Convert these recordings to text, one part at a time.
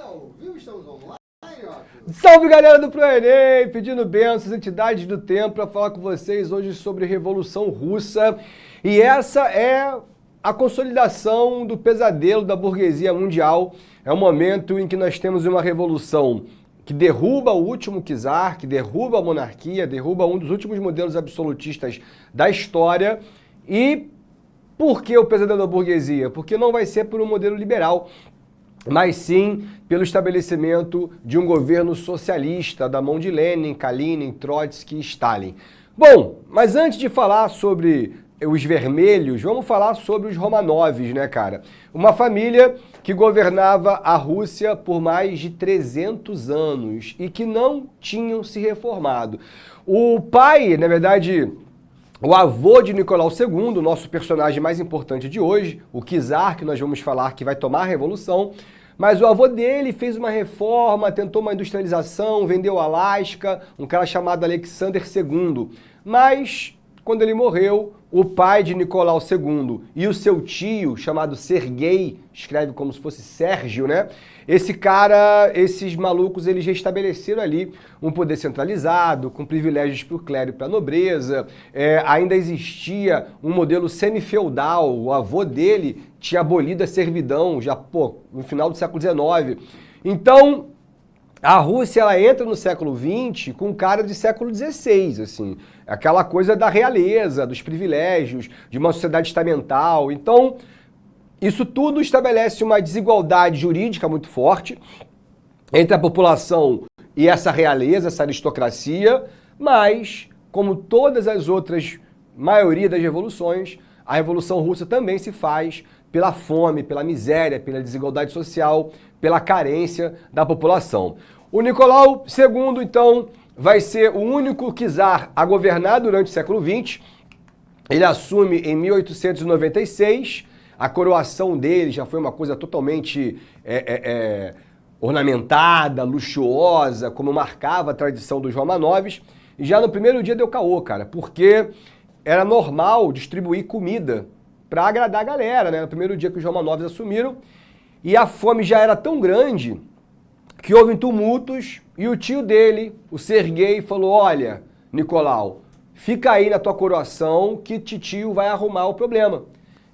ao vivo, estamos online, ó. Salve, galera do ProEnem! Pedindo bênçãos, entidades do tempo, para falar com vocês hoje sobre Revolução Russa. E essa é a consolidação do pesadelo da burguesia mundial. É o momento em que nós temos uma revolução que derruba o último czar, que derruba a monarquia, derruba um dos últimos modelos absolutistas da história. E por que o pesadelo da burguesia? Porque não vai ser por um modelo liberal, mas sim pelo estabelecimento de um governo socialista da mão de Lenin, Kalinin, Trotsky e Stalin. Bom, mas antes de falar sobre os vermelhos, vamos falar sobre os Romanovs, né, cara? Uma família que governava a Rússia por mais de 300 anos e que não tinham se reformado. O pai, na verdade, o avô de Nicolau II, nosso personagem mais importante de hoje, o czar, que nós vamos falar que vai tomar a revolução, mas o avô dele fez uma reforma, tentou uma industrialização, vendeu o Alasca, um cara chamado Alexander II. Mas, quando ele morreu, o pai de Nicolau II e o seu tio, chamado Sergei, escreve como se fosse Sérgio, né? Esse cara, esses malucos, eles restabeleceram ali um poder centralizado, com privilégios para o clero e para a nobreza. Ainda existia um modelo semi-feudal, o avô dele tinha abolido a servidão já, no final do século XIX. Então, a Rússia, ela entra no século XX com cara de século XVI, assim, aquela coisa da realeza, dos privilégios, de uma sociedade estamental. Então, isso tudo estabelece uma desigualdade jurídica muito forte entre a população e essa realeza, essa aristocracia, mas, como todas as outras, maioria das revoluções, a Revolução Russa também se faz pela fome, pela miséria, pela desigualdade social, pela carência da população. O Nicolau II, então, vai ser o único czar a governar durante o século XX. Ele assume em 1896. A coroação dele já foi uma coisa totalmente ornamentada, luxuosa, como marcava a tradição dos Romanovs. E já no primeiro dia deu caô, cara, porque era normal distribuir comida para agradar a galera, né? No primeiro dia que os Romanovs assumiram. E a fome já era tão grande que houve tumultos e o tio dele, o Sergei, falou: olha, Nicolau, fica aí na tua coroação que titio vai arrumar o problema.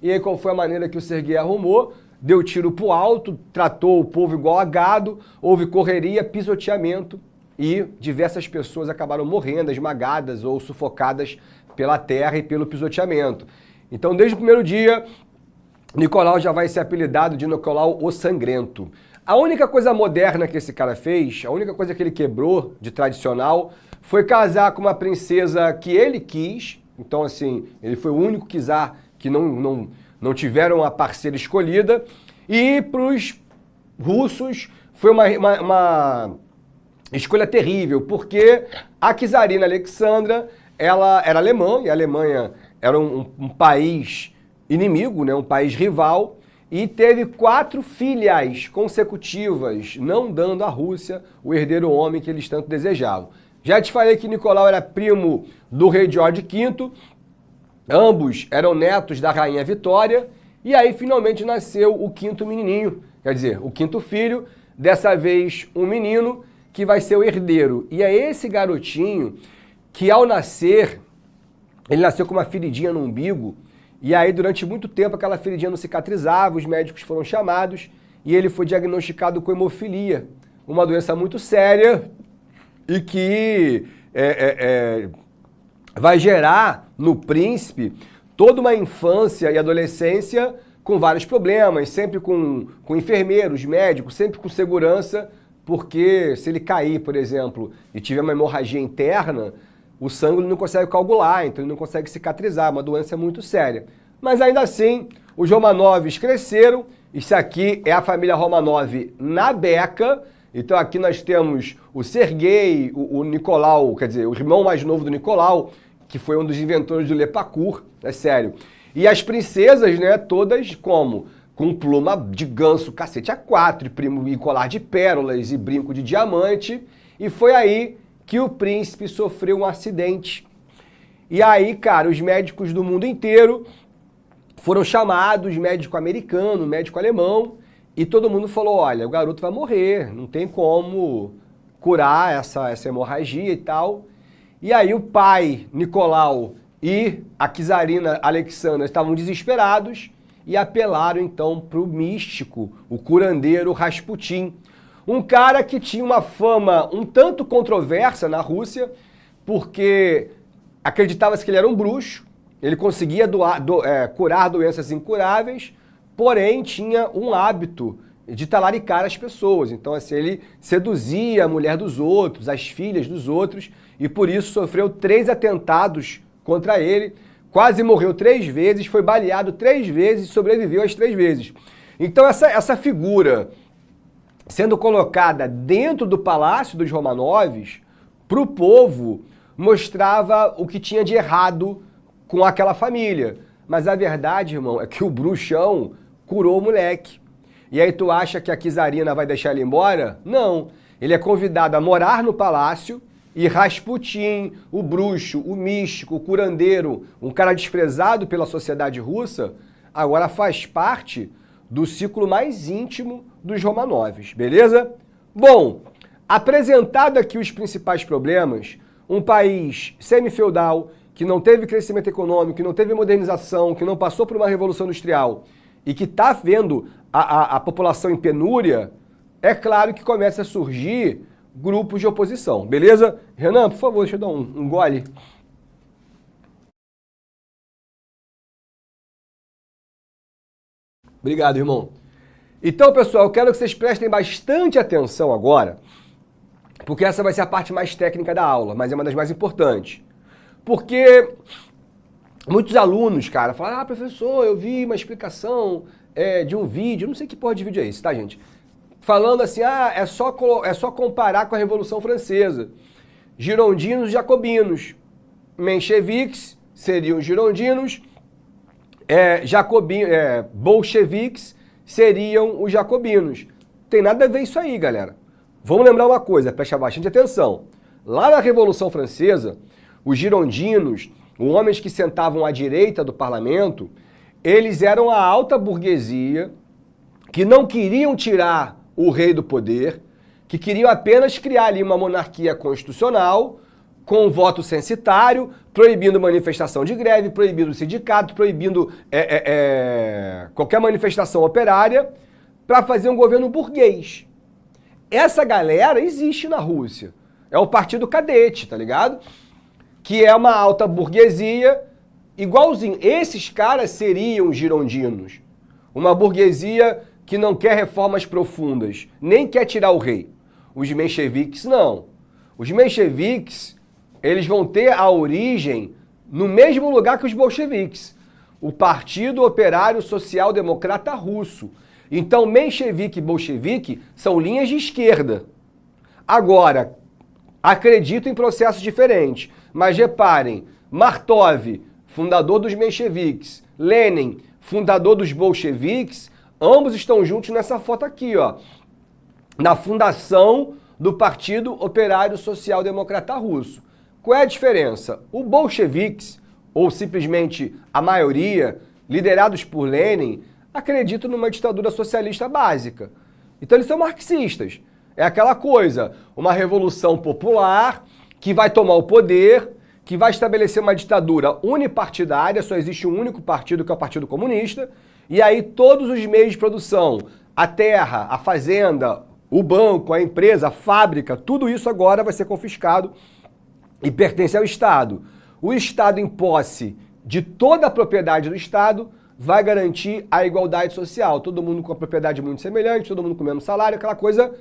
E aí qual foi a maneira que o Sergei arrumou? Deu tiro pro alto, tratou o povo igual a gado, houve correria, pisoteamento e diversas pessoas acabaram morrendo, esmagadas ou sufocadas pela terra e pelo pisoteamento. Então, desde o primeiro dia, Nicolau já vai ser apelidado de Nicolau o Sangrento. A única coisa moderna que esse cara fez, a única coisa que ele quebrou de tradicional, foi casar com uma princesa que ele quis. Então, assim, ele foi o único czar que não tiveram a parceira escolhida. E para os russos foi uma escolha terrível, porque a czarina Alexandra, ela era alemã, e a Alemanha era um país inimigo, né, um país rival, e teve 4 filhas consecutivas, não dando à Rússia o herdeiro homem que eles tanto desejavam. Já te falei que Nicolau era primo do rei George V, ambos eram netos da rainha Vitória, e aí finalmente nasceu o 5º menininho, quer dizer, o 5º filho, dessa vez um menino que vai ser o herdeiro. E é esse garotinho que, ao nascer, ele nasceu com uma feridinha no umbigo, e aí durante muito tempo aquela feridinha não cicatrizava, os médicos foram chamados e ele foi diagnosticado com hemofilia, uma doença muito séria e que vai gerar no príncipe toda uma infância e adolescência com vários problemas, sempre com enfermeiros, médicos, sempre com segurança, porque se ele cair, por exemplo, e tiver uma hemorragia interna, o sangue ele não consegue coagular, então ele não consegue cicatrizar, uma doença muito séria. Mas ainda assim, os Romanovs cresceram. Isso aqui é a família Romanov na beca. Então aqui nós temos o Sergei, o Nicolau, quer dizer, o irmão mais novo do Nicolau, que foi um dos inventores do Lepacur, é sério. E as princesas, né, todas como? Com pluma de ganso, cacete A4, e colar de pérolas e brinco de diamante. E foi aí que o príncipe sofreu um acidente. E aí, cara, os médicos do mundo inteiro foram chamados, médico americano, médico alemão, E todo mundo falou, olha, o garoto vai morrer, não tem como curar essa hemorragia e tal. E aí o pai, Nicolau, e a czarina Alexandra estavam desesperados e apelaram então para o místico, o curandeiro Rasputin. Um cara que tinha uma fama um tanto controversa na Rússia, porque acreditava-se que ele era um bruxo, ele conseguia curar doenças incuráveis, porém tinha um hábito de talaricar as pessoas. Então, assim, ele seduzia a mulher dos outros, as filhas dos outros, e por isso sofreu 3 atentados contra ele, quase morreu 3 vezes, foi baleado 3 vezes e sobreviveu às 3 vezes. Então, essa figura sendo colocada dentro do palácio dos Romanovs, para o povo, mostrava o que tinha de errado com aquela família. Mas a verdade, irmão, é que o bruxão curou o moleque. E aí tu acha que a czarina vai deixar ele embora? Não. Ele é convidado a morar no palácio e Rasputin, o bruxo, o místico, o curandeiro, um cara desprezado pela sociedade russa, agora faz parte do ciclo mais íntimo dos Romanovs, beleza? Bom, apresentado aqui os principais problemas, um país semi-feudal, que não teve crescimento econômico, que não teve modernização, que não passou por uma revolução industrial e que está vendo a população em penúria, é claro que começa a surgir grupos de oposição, beleza? Renan, por favor, deixa eu dar um gole. Obrigado, irmão. Então, pessoal, eu quero que vocês prestem bastante atenção agora, porque essa vai ser a parte mais técnica da aula, mas é uma das mais importantes. Porque muitos alunos, cara, falam, professor, eu vi uma explicação de um vídeo, não sei que porra de vídeo é esse, tá, gente? Falando assim, é só comparar com a Revolução Francesa. Girondinos, jacobinos. Mencheviques seriam girondinos, bolcheviques seriam os jacobinos. Tem nada a ver isso aí, galera. Vamos lembrar uma coisa, presta bastante atenção. Lá na Revolução Francesa, os girondinos, os homens que sentavam à direita do parlamento, eles eram a alta burguesia que não queriam tirar o rei do poder, que queriam apenas criar ali uma monarquia constitucional com voto censitário, proibindo manifestação de greve, proibindo sindicato, proibindo qualquer manifestação operária, para fazer um governo burguês. Essa galera existe na Rússia. É o Partido Cadete, tá ligado? Que é uma alta burguesia igualzinho. Esses caras seriam girondinos. Uma burguesia que não quer reformas profundas, nem quer tirar o rei. Os mencheviques não. Os mencheviques, eles vão ter a origem no mesmo lugar que os bolcheviques. O Partido Operário Social Democrata Russo. Então, menchevique e bolchevique são linhas de esquerda. Agora, acredito em processos diferentes. Mas reparem, Martov, fundador dos mencheviques, Lenin, fundador dos bolcheviques, ambos estão juntos nessa foto aqui, ó, na fundação do Partido Operário Social Democrata Russo. Qual é a diferença? O bolcheviques, ou simplesmente a maioria, liderados por Lenin, acreditam numa ditadura socialista básica. Então eles são marxistas. É aquela coisa, uma revolução popular que vai tomar o poder, que vai estabelecer uma ditadura unipartidária, só existe um único partido, que é o Partido Comunista, e aí todos os meios de produção, a terra, a fazenda, o banco, a empresa, a fábrica, tudo isso agora vai ser confiscado e pertence ao Estado. O Estado, em posse de toda a propriedade do Estado, vai garantir a igualdade social. Todo mundo com a propriedade muito semelhante, todo mundo com o mesmo salário, aquela coisa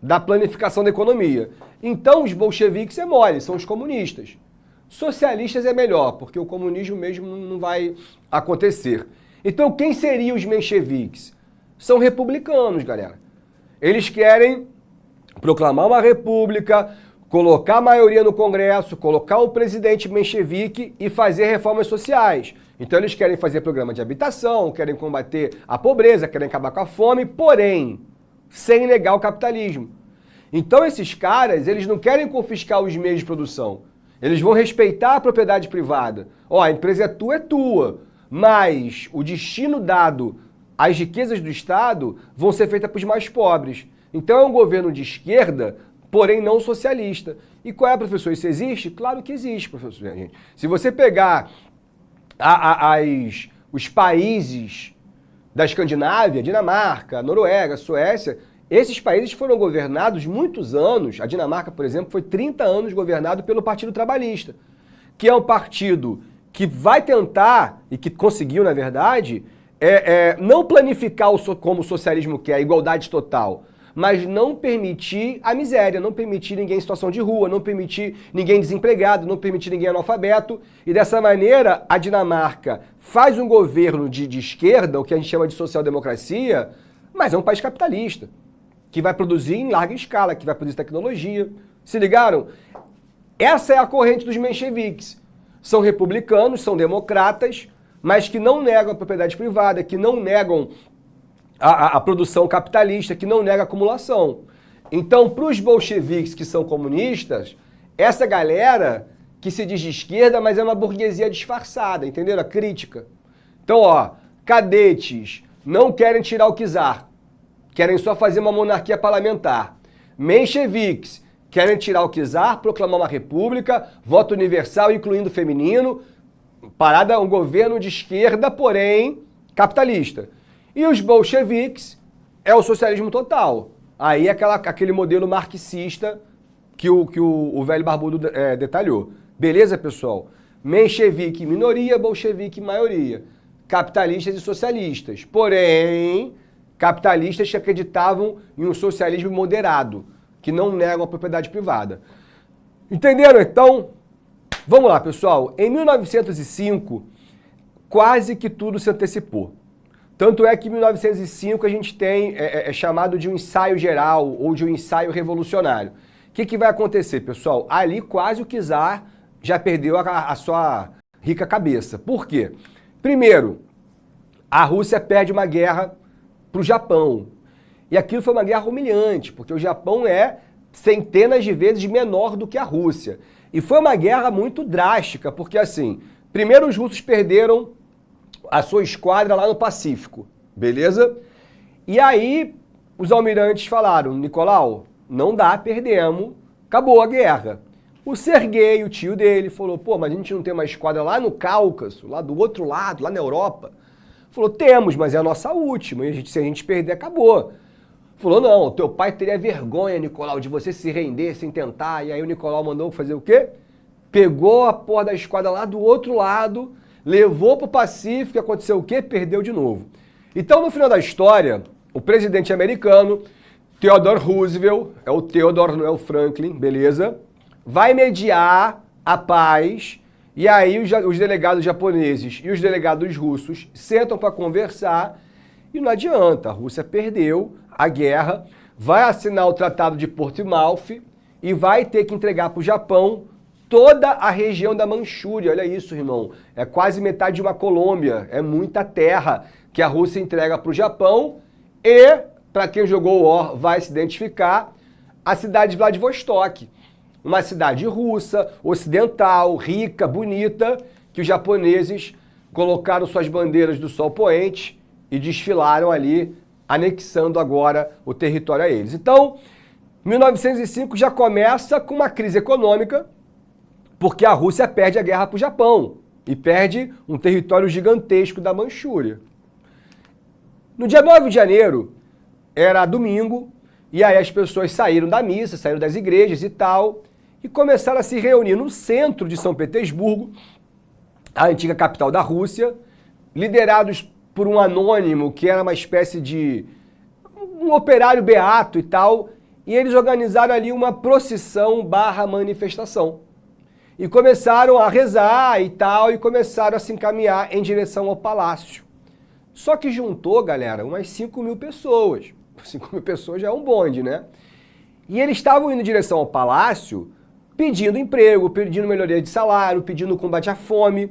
da planificação da economia. Então os bolcheviques é mole, são os comunistas. Socialistas é melhor, porque o comunismo mesmo não vai acontecer. Então quem seriam os mencheviques? São republicanos, galera. Eles querem proclamar uma república, colocar a maioria no Congresso, colocar o presidente menchevique e fazer reformas sociais. Então eles querem fazer programa de habitação, querem combater a pobreza, querem acabar com a fome, porém, sem negar o capitalismo. Então esses caras, eles não querem confiscar os meios de produção. Eles vão respeitar a propriedade privada. Ó, a empresa é tua, mas o destino dado as riquezas do Estado vão ser feitas para os mais pobres. Então é um governo de esquerda, porém não socialista. E qual é, professor? Isso existe? Claro que existe, professor. Gente. Se você pegar os países da Escandinávia, Dinamarca, Noruega, Suécia, esses países foram governados muitos anos. A Dinamarca, por exemplo, foi 30 anos governado pelo Partido Trabalhista, que é um partido que vai tentar, e que conseguiu, na verdade, não planificar como o socialismo quer, a igualdade total, mas não permitir a miséria, não permitir ninguém em situação de rua, não permitir ninguém desempregado, não permitir ninguém analfabeto. E dessa maneira, a Dinamarca faz um governo de esquerda, o que a gente chama de social-democracia, mas é um país capitalista, que vai produzir em larga escala, que vai produzir tecnologia. Se ligaram? Essa é a corrente dos mencheviques. São republicanos, são democratas, mas que não negam a propriedade privada, que não negam a produção capitalista, que não nega a acumulação. Então, para os bolcheviques que são comunistas, essa galera que se diz de esquerda, mas é uma burguesia disfarçada, entenderam? A crítica. Então, ó, cadetes não querem tirar o czar, querem só fazer uma monarquia parlamentar. Mencheviques querem tirar o czar, proclamar uma república, voto universal, incluindo feminino, parada, um governo de esquerda, porém capitalista. E os bolcheviques é o socialismo total. Aí é aquele modelo marxista que o velho barbudo detalhou. Beleza, pessoal? Menchevique minoria, bolchevique maioria. Capitalistas e socialistas. Porém, capitalistas que acreditavam em um socialismo moderado, que não negam a propriedade privada. Entenderam, então? Vamos lá, pessoal. Em 1905, quase que tudo se antecipou. Tanto é que em 1905 a gente tem, chamado de um ensaio geral ou de um ensaio revolucionário. O que vai acontecer, pessoal? Ali quase o czar já perdeu a sua rica cabeça. Por quê? Primeiro, a Rússia perde uma guerra para o Japão. E aquilo foi uma guerra humilhante, porque o Japão é centenas de vezes menor do que a Rússia. E foi uma guerra muito drástica, porque assim, primeiro os russos perderam a sua esquadra lá no Pacífico, beleza? E aí os almirantes falaram, Nicolau, não dá, perdemos, acabou a guerra. O Serguei, o tio dele, falou, pô, mas a gente não tem uma esquadra lá no Cáucaso, lá do outro lado, lá na Europa? Falou, temos, mas é a nossa última, e se a gente perder, acabou. Falou, não, teu pai teria vergonha, Nicolau, de você se render sem tentar. E aí o Nicolau mandou fazer o quê? Pegou a porra da esquadra lá do outro lado, levou para o Pacífico, aconteceu o quê? Perdeu de novo. Então, no final da história, o presidente americano, Theodore Roosevelt, é o Theodore, não é o Franklin, beleza? Vai mediar a paz, e aí os delegados japoneses e os delegados russos sentam para conversar, e não adianta, a Rússia perdeu a guerra, vai assinar o Tratado de Portsmouth e vai ter que entregar para o Japão toda a região da Manchúria. Olha isso, irmão. É quase metade de uma Colômbia. É muita terra que a Rússia entrega para o Japão e, para quem jogou War vai se identificar, a cidade de Vladivostok. Uma cidade russa, ocidental, rica, bonita, que os japoneses colocaram suas bandeiras do sol poente e desfilaram ali, anexando agora o território a eles. Então, 1905 já começa com uma crise econômica, porque a Rússia perde a guerra para o Japão e perde um território gigantesco da Manchúria. No dia 9 de janeiro, era domingo, e aí as pessoas saíram da missa, saíram das igrejas e tal, e começaram a se reunir no centro de São Petersburgo, a antiga capital da Rússia, liderados por um anônimo que era uma espécie de um operário beato e tal, e eles organizaram ali uma procissão / manifestação. E começaram a rezar e tal, e começaram a se encaminhar em direção ao palácio. Só que juntou, galera, umas 5 mil pessoas. 5 mil pessoas já é um bonde, né? E eles estavam indo em direção ao palácio, pedindo emprego, pedindo melhoria de salário, pedindo combate à fome.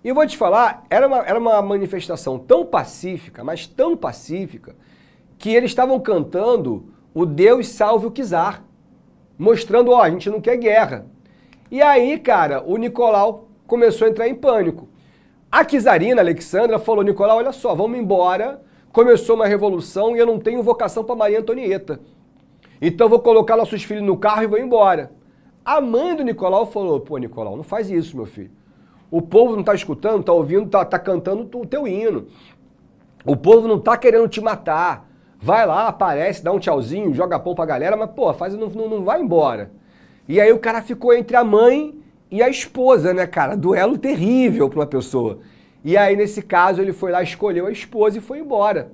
E eu vou te falar, era uma manifestação tão pacífica, mas tão pacífica, que eles estavam cantando o Deus salve o czar, mostrando, ó, a gente não quer guerra. E aí, cara, o Nicolau começou a entrar em pânico. A czarina Alexandra falou, Nicolau, olha só, vamos embora, começou uma revolução e eu não tenho vocação para Maria Antonieta. Então vou colocar nossos filhos no carro e vou embora. A mãe do Nicolau falou, pô, Nicolau, não faz isso, meu filho. O povo não está escutando, está ouvindo, está cantando o teu hino. O povo não está querendo te matar. Vai lá, aparece, dá um tchauzinho, joga pão pra galera, mas, pô, não vai embora. E aí o cara ficou entre a mãe e a esposa, né, cara? Duelo terrível para uma pessoa. E aí, nesse caso, ele foi lá, escolheu a esposa e foi embora.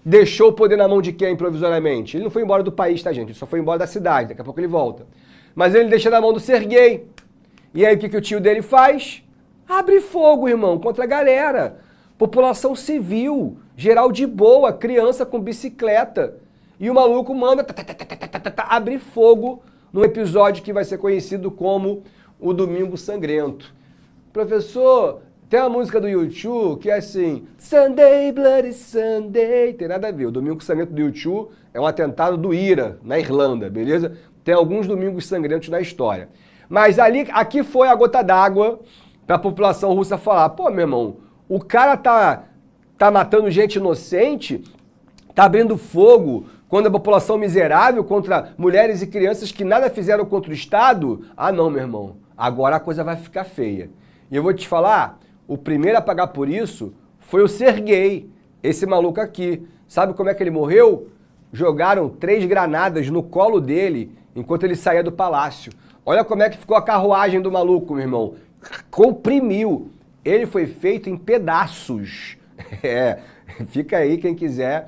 Deixou o poder na mão de quem, provisoriamente? Ele não foi embora do país, tá, gente? Ele só foi embora da cidade, daqui a pouco ele volta. Mas ele deixa na mão do Serguei. E aí, o que o tio dele faz? Abre fogo, irmão, contra a galera. População civil, geral de boa, criança com bicicleta. E o maluco manda abrir fogo num episódio que vai ser conhecido como o Domingo Sangrento. Professor, tem uma música do U2 que é assim, Sunday, Bloody Sunday, tem nada a ver. O Domingo Sangrento do U2 é um atentado do IRA, na Irlanda, beleza? Tem alguns Domingos Sangrentos na história. Mas aqui foi a gota d'água para a população russa falar, pô, meu irmão, o cara tá matando gente inocente, tá abrindo fogo contra a população miserável, contra mulheres e crianças que nada fizeram contra o Estado. Ah não, meu irmão, agora a coisa vai ficar feia. E eu vou te falar, o primeiro a pagar por isso foi o Serguei, esse maluco aqui. Sabe como é que ele morreu? Jogaram 3 granadas no colo dele enquanto ele saía do palácio. Olha como é que ficou a carruagem do maluco, meu irmão. Comprimiu. Ele foi feito em pedaços. Fica aí quem quiser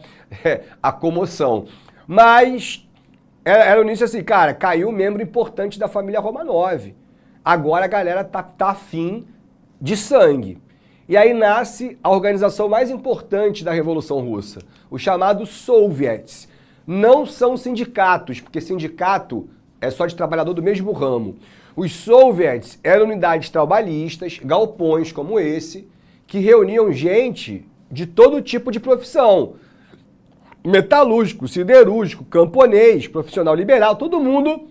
a comoção. Mas era o início assim, cara, caiu um membro importante da família Romanov. Agora a galera tá afim de sangue. E aí nasce a organização mais importante da Revolução Russa, os chamados Soviets. Não são sindicatos, porque sindicato é só de trabalhador do mesmo ramo. Os Soviets eram unidades trabalhistas, galpões como esse, que reuniam gente de todo tipo de profissão. Metalúrgico, siderúrgico, camponês, profissional liberal, todo mundo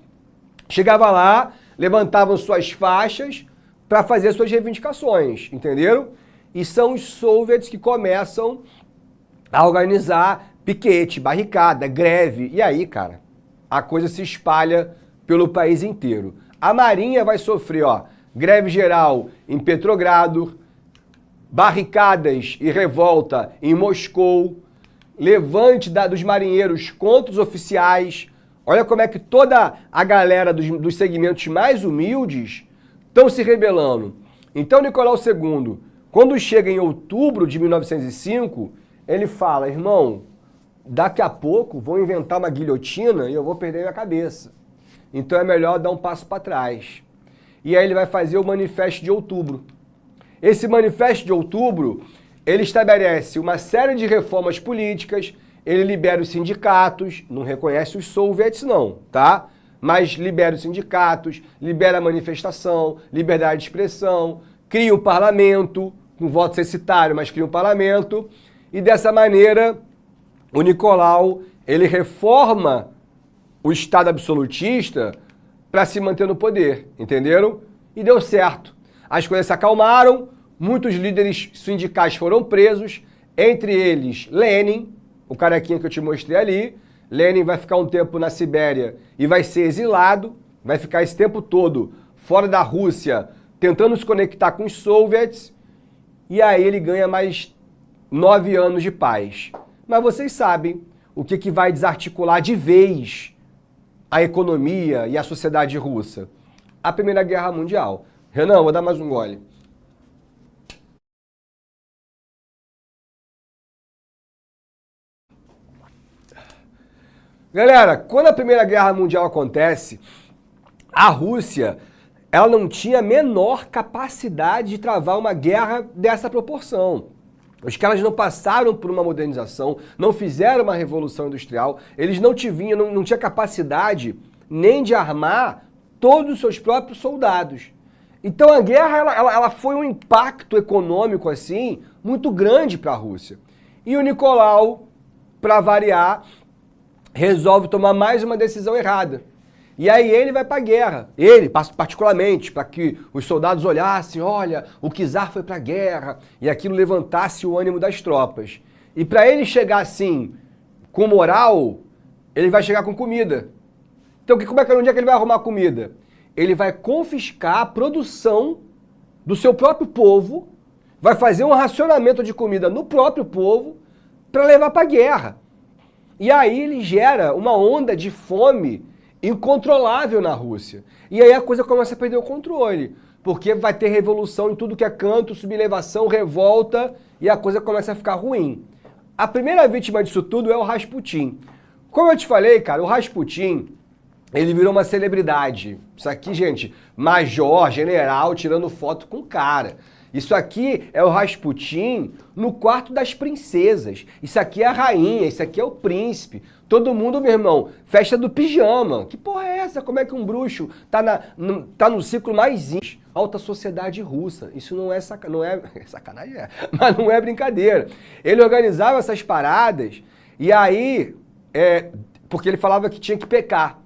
chegava lá, levantavam suas faixas para fazer suas reivindicações, entenderam? E são os Soviets que começam a organizar piquete, barricada, greve. E aí, cara, a coisa se espalha pelo país inteiro. A Marinha vai sofrer, ó, greve geral em Petrogrado, barricadas e revolta em Moscou, levante dos marinheiros contra os oficiais. Olha como é que toda a galera dos segmentos mais humildes estão se rebelando. Então, Nicolau II, quando chega em outubro de 1905, ele fala, irmão, daqui a pouco vão inventar uma guilhotina e eu vou perder minha cabeça. Então é melhor dar um passo para trás. E aí ele vai fazer o Manifesto de Outubro. Esse Manifesto de Outubro, ele estabelece uma série de reformas políticas, ele libera os sindicatos, não reconhece os soviets não, tá? Mas libera os sindicatos, libera a manifestação, liberdade de expressão, cria um parlamento, com voto censitário, mas cria um parlamento, e dessa maneira o Nicolau, ele reforma o Estado absolutista para se manter no poder, entenderam? E deu certo. As coisas se acalmaram, muitos líderes sindicais foram presos, entre eles Lenin, o carequinha que eu te mostrei ali. Lenin vai ficar um tempo na Sibéria e vai ser exilado, vai ficar esse tempo todo fora da Rússia, tentando se conectar com os soviets, e aí ele ganha mais 9 anos de paz. Mas vocês sabem o que vai desarticular de vez a economia e a sociedade russa? A Primeira Guerra Mundial. Renan, vou dar mais um gole. Galera, quando a Primeira Guerra Mundial acontece, a Rússia, ela não tinha a menor capacidade de travar uma guerra dessa proporção. Os caras não passaram por uma modernização, não fizeram uma revolução industrial, eles não tinham capacidade nem de armar todos os seus próprios soldados. Então a guerra ela foi um impacto econômico assim muito grande para a Rússia. E o Nicolau, para variar, resolve tomar mais uma decisão errada. E aí ele vai para a guerra, ele particularmente, para que os soldados olhassem, olha, o czar foi para a guerra, e aquilo levantasse o ânimo das tropas. E para ele chegar assim, com moral, ele vai chegar com comida. Então, onde é que ele vai arrumar comida? Ele vai confiscar a produção do seu próprio povo, vai fazer um racionamento de comida no próprio povo para levar para a guerra. E aí ele gera uma onda de fome incontrolável na Rússia. E aí a coisa começa a perder o controle, porque vai ter revolução em tudo que é canto, sublevação, revolta, e a coisa começa a ficar ruim. A primeira vítima disso tudo é o Rasputin. Como eu te falei, cara, o Rasputin, ele virou uma celebridade. Isso aqui, gente, major, general, tirando foto com o cara. Isso aqui é o Rasputin no quarto das princesas. Isso aqui é a rainha, isso aqui é o príncipe. Todo mundo, meu irmão, festa do pijama. Que porra é essa? Como é que um bruxo tá no ciclo mais íntimo? Alta sociedade russa. Isso não é sacanagem, mas não é brincadeira. Ele organizava essas paradas e aí, porque ele falava que tinha que pecar.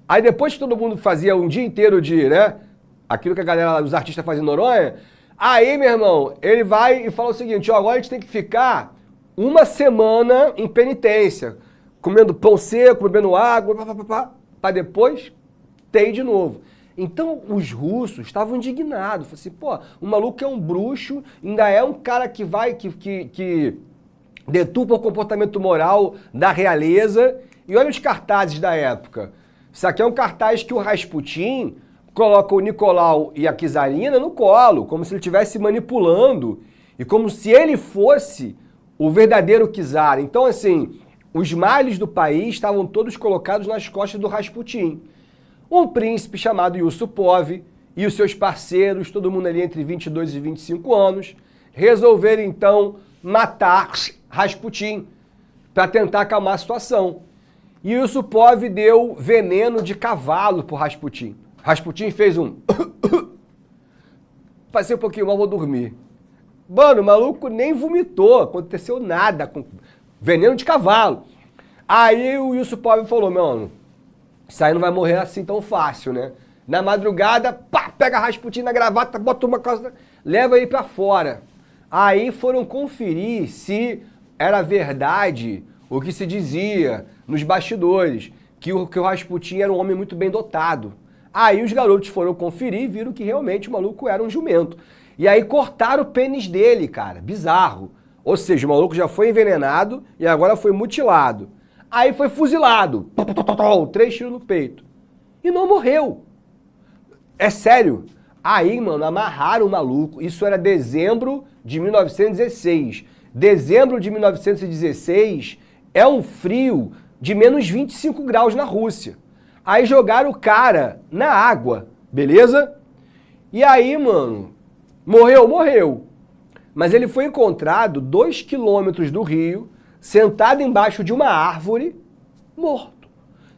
Aí depois que todo mundo fazia um dia inteiro de, né, aquilo que a galera, os artistas fazem em Noronha, aí, meu irmão, ele vai e fala o seguinte, ó, agora a gente tem que ficar uma semana em penitência, comendo pão seco, bebendo água, para depois ter de novo. Então, os russos estavam indignados, falaram assim, pô, o maluco é um bruxo, ainda é um cara que deturpa o comportamento moral da realeza, e olha os cartazes da época. Isso aqui é um cartaz que o Rasputin coloca o Nicolau e a Czarina no colo, como se ele estivesse manipulando e como se ele fosse o verdadeiro czar. Então, assim, os males do país estavam todos colocados nas costas do Rasputin. Um príncipe chamado Yusupov e os seus parceiros, todo mundo ali entre 22 e 25 anos, resolveram então matar Rasputin para tentar acalmar a situação. E Yusupov deu veneno de cavalo pro Rasputin. Rasputin fez um... Passei um pouquinho mal, vou dormir. Mano, o maluco nem vomitou, aconteceu nada com veneno de cavalo. Aí o Yusupov falou, mano, isso aí não vai morrer assim tão fácil, né? Na madrugada, pá, pega Rasputin na gravata, bota uma coisa, leva ele pra fora. Aí foram conferir se era verdade o que se dizia nos bastidores, que o Rasputin era um homem muito bem dotado. Aí os garotos foram conferir e viram que realmente o maluco era um jumento. E aí cortaram o pênis dele, cara, bizarro. Ou seja, o maluco já foi envenenado e agora foi mutilado. Aí foi fuzilado, 3 tiros no peito. E não morreu. É sério. Aí, mano, amarraram o maluco. Isso era dezembro de 1916. Dezembro de 1916 é um frio de menos 25 graus na Rússia. Aí jogaram o cara na água, beleza? E aí, mano, morreu. Mas ele foi encontrado 2 quilômetros do rio, sentado embaixo de uma árvore, morto.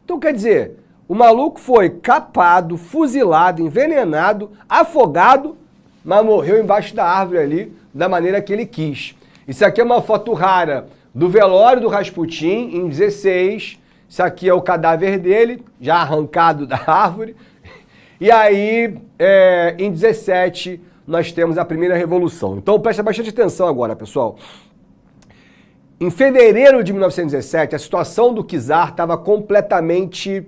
Então, quer dizer, o maluco foi capado, fuzilado, envenenado, afogado, mas morreu embaixo da árvore ali, da maneira que ele quis. Isso aqui é uma foto rara do velório do Rasputin, em 16. Isso aqui é o cadáver dele, já arrancado da árvore. E aí, em 17, nós temos a primeira revolução. Então, presta bastante atenção agora, pessoal. Em fevereiro de 1917, a situação do czar estava completamente,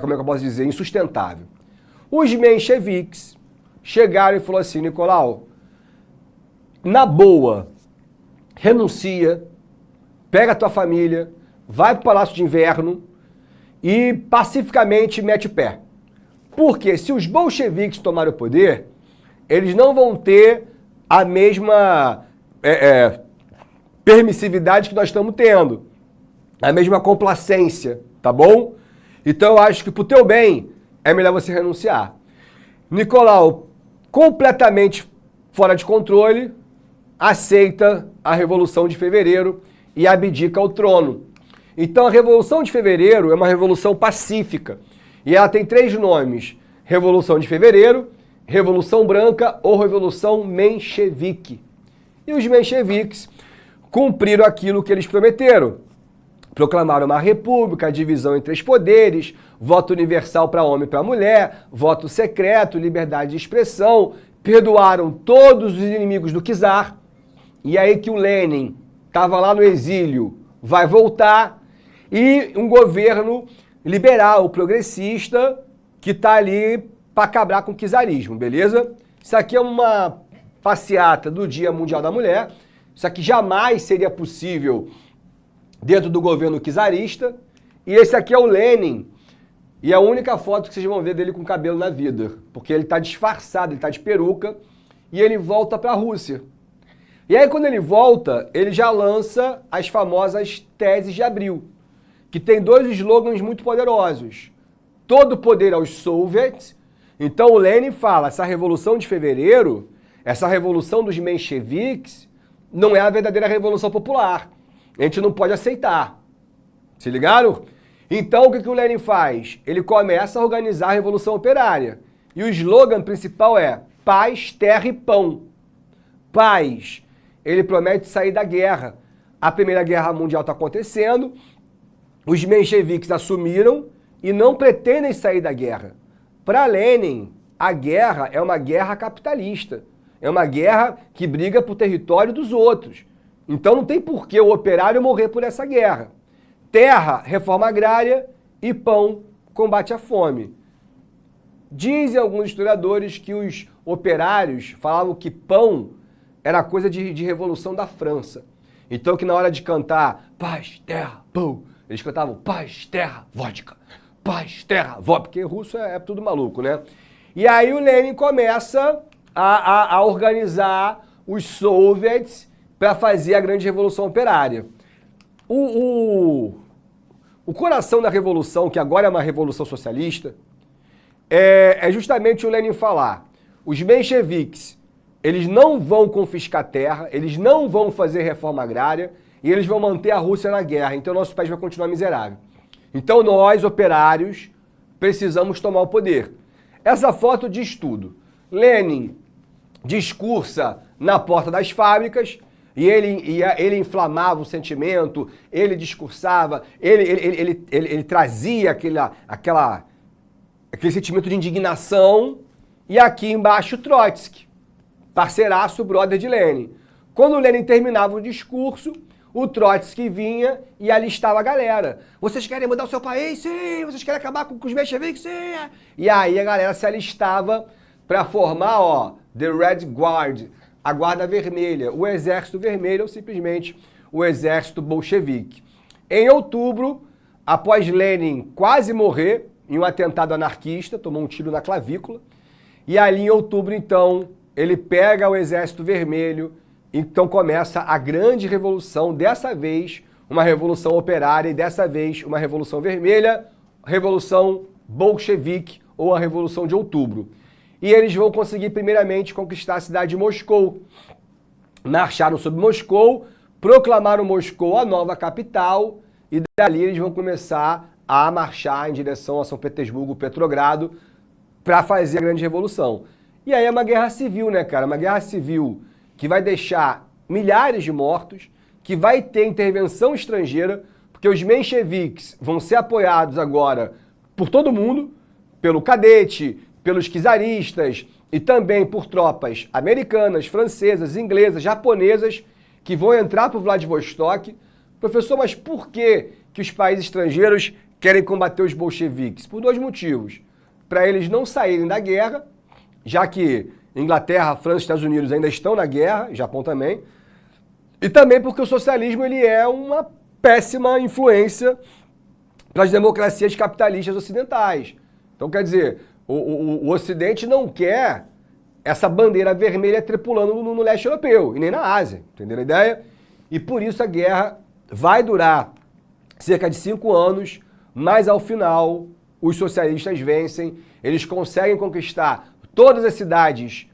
como é que eu posso dizer, insustentável. Os mencheviques chegaram e falaram assim, Nicolau, na boa, renuncia, pega a tua família, vai pro Palácio de Inverno e pacificamente mete o pé. Porque se os bolcheviques tomarem o poder, eles não vão ter a mesma permissividade que nós estamos tendo, a mesma complacência, tá bom? Então eu acho que pro teu bem é melhor você renunciar. Nicolau, completamente fora de controle, aceita a Revolução de Fevereiro e abdica ao trono. Então a Revolução de Fevereiro é uma revolução pacífica e ela tem 3 nomes: Revolução de Fevereiro, Revolução Branca ou Revolução Menchevique. E os mencheviques cumpriram aquilo que eles prometeram. Proclamaram uma república, a divisão em 3 poderes, voto universal para homem e para mulher, voto secreto, liberdade de expressão, perdoaram todos os inimigos do czar. E aí que o Lenin estava lá no exílio, vai voltar, e um governo liberal, progressista, que está ali para acabar com o czarismo, beleza? Isso aqui é uma passeata do Dia Mundial da Mulher. Isso aqui jamais seria possível dentro do governo czarista. E esse aqui é o Lenin. E é a única foto que vocês vão ver dele com cabelo na vida. Porque ele está disfarçado, ele está de peruca. E ele volta para a Rússia. E aí quando ele volta, ele já lança as famosas teses de abril. Que tem dois slogans muito poderosos. Todo poder aos soviets. Então o Lenin fala, essa Revolução de Fevereiro, essa Revolução dos mencheviques, não é a verdadeira Revolução Popular. A gente não pode aceitar. Se ligaram? Então o que o Lenin faz? Ele começa a organizar a Revolução Operária. E o slogan principal é paz, terra e pão. Paz. Ele promete sair da guerra. A Primeira Guerra Mundial está acontecendo, os mencheviques assumiram e não pretendem sair da guerra. Para Lenin, a guerra é uma guerra capitalista. É uma guerra que briga por território dos outros. Então não tem por que o operário morrer por essa guerra. Terra, reforma agrária, e pão, combate à fome. Dizem alguns historiadores que os operários falavam que pão era coisa de revolução da França. Então que na hora de cantar paz, terra, pão, eles cantavam paz, terra, vodka. Paz, terra, vodka, porque russo é tudo maluco, né? E aí o Lenin começa a organizar os soviets para fazer a grande revolução operária. O coração da revolução, que agora é uma revolução socialista, é justamente o Lenin falar, os mencheviques, eles não vão confiscar terra, eles não vão fazer reforma agrária e eles vão manter a Rússia na guerra, então nosso país vai continuar miserável. Então nós, operários, precisamos tomar o poder. Essa foto diz tudo. Lenin discursa na porta das fábricas e ele inflamava o sentimento, ele discursava, ele trazia aquele sentimento de indignação. E aqui embaixo Trotsky, parceiraço, brother de Lenin. Quando o Lenin terminava o discurso, o Trotsky vinha e alistava a galera. Vocês querem mudar o seu país? Sim! Vocês querem acabar com os mencheviques? Sim! E aí a galera se alistava para formar, ó, The Red Guard, a Guarda Vermelha, o Exército Vermelho ou simplesmente o Exército Bolchevique. Em outubro, após Lenin quase morrer em um atentado anarquista, tomou um tiro na clavícula, e ali em outubro, então, ele pega o Exército Vermelho. Então começa a grande revolução, dessa vez uma revolução operária e dessa vez uma revolução vermelha, revolução bolchevique ou a Revolução de Outubro. E eles vão conseguir primeiramente conquistar a cidade de Moscou. Marcharam sobre Moscou, proclamaram Moscou a nova capital e dali eles vão começar a marchar em direção a São Petersburgo, Petrogrado, para fazer a grande revolução. E aí é uma guerra civil, né, cara? Uma guerra civil que vai deixar milhares de mortos, que vai ter intervenção estrangeira, porque os mencheviques vão ser apoiados agora por todo mundo, pelo cadete, pelos czaristas e também por tropas americanas, francesas, inglesas, japonesas, que vão entrar para o Vladivostok. Professor, mas por que os países estrangeiros querem combater os bolcheviques? Por dois motivos. Para eles não saírem da guerra, já que Inglaterra, França e Estados Unidos ainda estão na guerra, Japão também, e também porque o socialismo ele é uma péssima influência para as democracias capitalistas ocidentais. Então, quer dizer, o Ocidente não quer essa bandeira vermelha tripulando no leste europeu, e nem na Ásia, entenderam a ideia? E por isso a guerra vai durar cerca de 5 anos, mas ao final os socialistas vencem, eles conseguem conquistar todas as cidades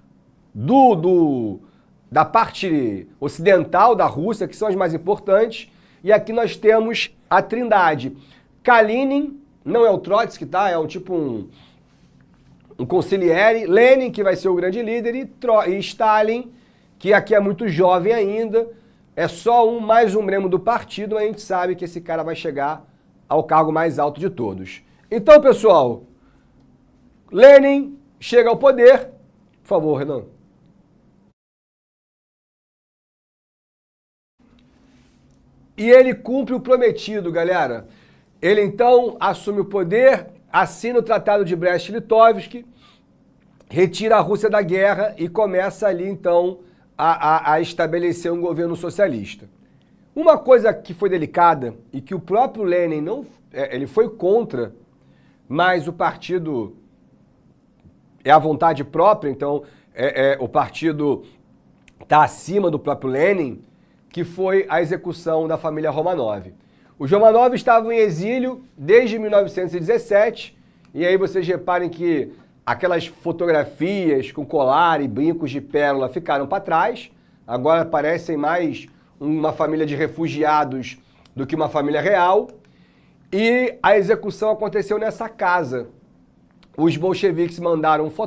da parte ocidental da Rússia, que são as mais importantes, e aqui nós temos a Trindade. Kalinin, não é o Trotsky, tá? É um consigliere, Lenin, que vai ser o grande líder, e Stalin, que aqui é muito jovem ainda, é só mais um membro do partido, a gente sabe que esse cara vai chegar ao cargo mais alto de todos. Então, pessoal, Lenin chega ao poder. Por favor, Renan. e ele cumpre o prometido, galera. Ele então assume o poder, assina o Tratado de Brest-Litovsk, retira a Rússia da guerra e começa ali então a estabelecer um governo socialista. Uma coisa que foi delicada e que o próprio Lenin ele foi contra, mas o partido é a vontade própria, então o partido está acima do próprio Lenin, que foi a execução da família Romanov. Os Romanov estavam em exílio desde 1917, e aí vocês reparem que aquelas fotografias com colar e brincos de pérola ficaram para trás, agora parecem mais uma família de refugiados do que uma família real, e a execução aconteceu nessa casa. Os bolcheviques mandaram um fotógrafo